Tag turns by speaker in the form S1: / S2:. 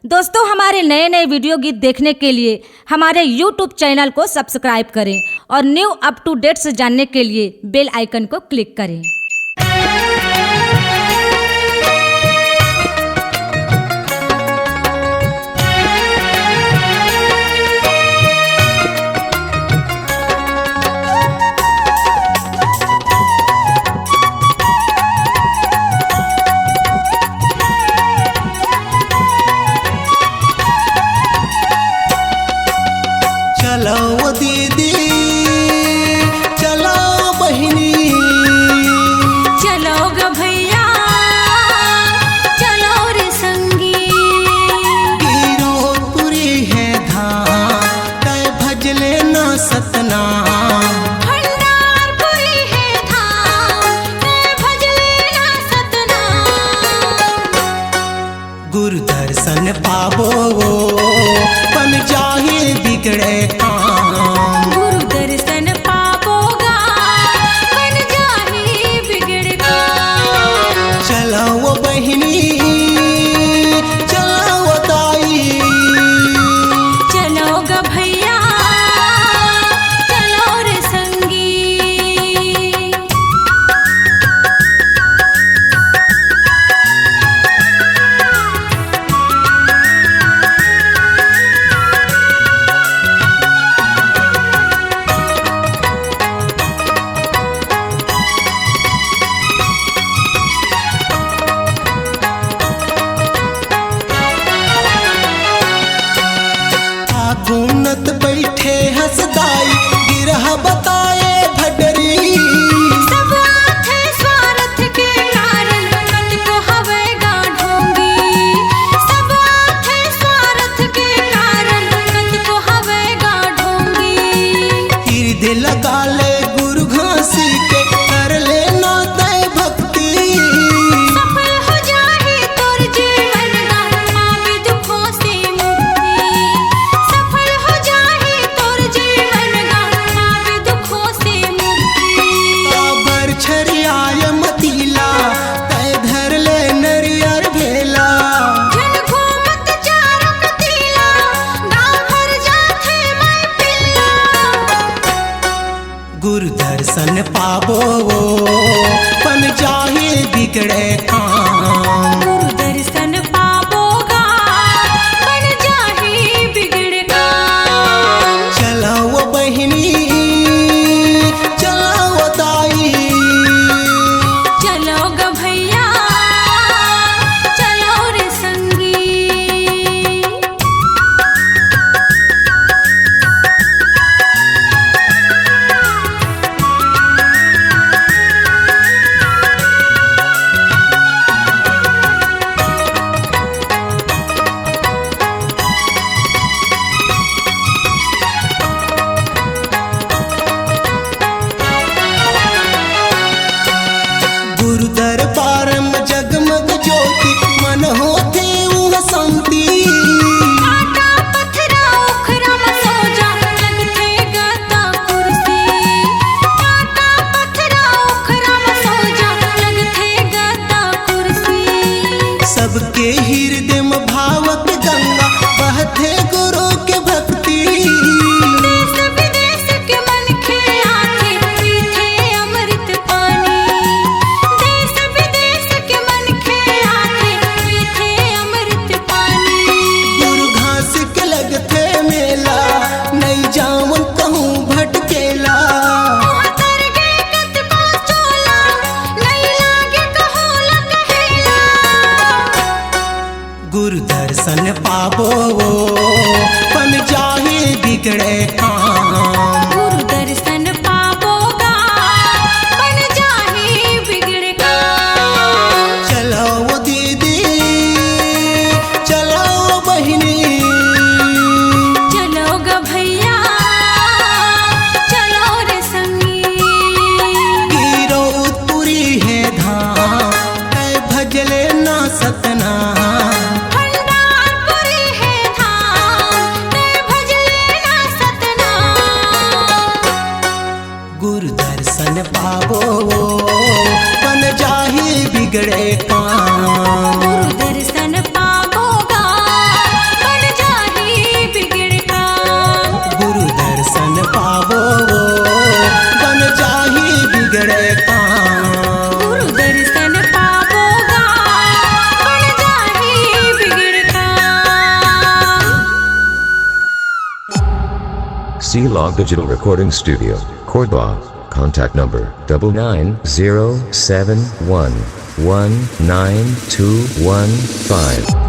S1: दोस्तों, हमारे नए नए वीडियो गीत देखने के लिए हमारे YouTube चैनल को सब्सक्राइब करें और न्यू अप टू डेट्स जानने के लिए बेल आइकन को क्लिक करें।
S2: चलो दीदी, चलो बहिनी,
S3: चलो ग भैया, चलो रे संगी।
S2: गिरोपुरी है धाम, तय भजले न सतनाम।
S3: भंडारपुरी है धाम, तय भजले न सतनाम।
S2: गुरु दर्शन पाबो बन जाहि बिगड़े काम।
S3: गुरु दर्शन पाबोगा, बन जाहि बिगड़ काम।
S2: चलो बहिनी, चलो ताई,
S3: चलो ग भैया, चलो रे संगी।
S2: गुनत बैठे हंसदाई, गिरह बताए भडरी।
S3: सब आथे स्वार्थ के कारण, कत को हवेगा ढोंगी। सब आथे स्वार्थ के कारण, कत को हवेगा ढोंगी।
S2: हृदय लगा ले गुरु घासी के, कर ले ना तय भक्ति।
S3: सफल हो जाए तोर जीवन गा, पावे दुखों से मुक्ति। सफल हो जाए तोर जीवन गा, पावे दुखों से मुक्ति।
S2: आबर छरियाय मतीला, तय धर ले नरियर भेला।
S3: जन घूमत चारों कतीला, गाँव भर जाथे मैं पिल्ला।
S2: गुरु दर्शन पाबो बन जाहि बिगड़े काम।
S3: गुरु दर्शन पाबोगा, बन जाहि बिगड़ काम।
S2: चलो बहिनी, चलो ताई,
S3: चलो ग भैया, चलो रे संगी।
S2: गुरु दरबार में जगमग ज्योति, मन होते वह शांति।
S3: आटा पत्थरा उखरा मसोजा, लगथे गता कुर्सी। आटा पत्थरा उखरा मसोजा, लगथे गता कुर्सी।
S2: सबके हृदय में भावक गंगा, बहते गुरु के भक्ति।
S3: देश विदेश के मनखे आथे, पीथे अमृत पानी। देश विदेश के मनखे आथे, पीथे अमृत पानी।
S2: गुरु घास के लगते मेला, नहीं जावन कहूँ भटकेला।
S3: वहाँ तर गे कत को चोला, नहीं लागे कहोला कहेला।
S2: गुरु दर्शन पाबो बन जाहि बिगड़े काम।
S3: गुरु दर्शन पाबोगा, बन जाहि बिगड़ काम।
S2: चलो दीदी, चलो बहिनी,
S3: चलो ग भैया, चलो रे संगी।
S2: गिरोपुरी है धाम, तय भजले न सतनाम।
S3: भंडारपुरी है धाम, तय भजले न Satnam.
S4: C-Log Digital Recording Studio, Cordoba. Contact number 99071192115.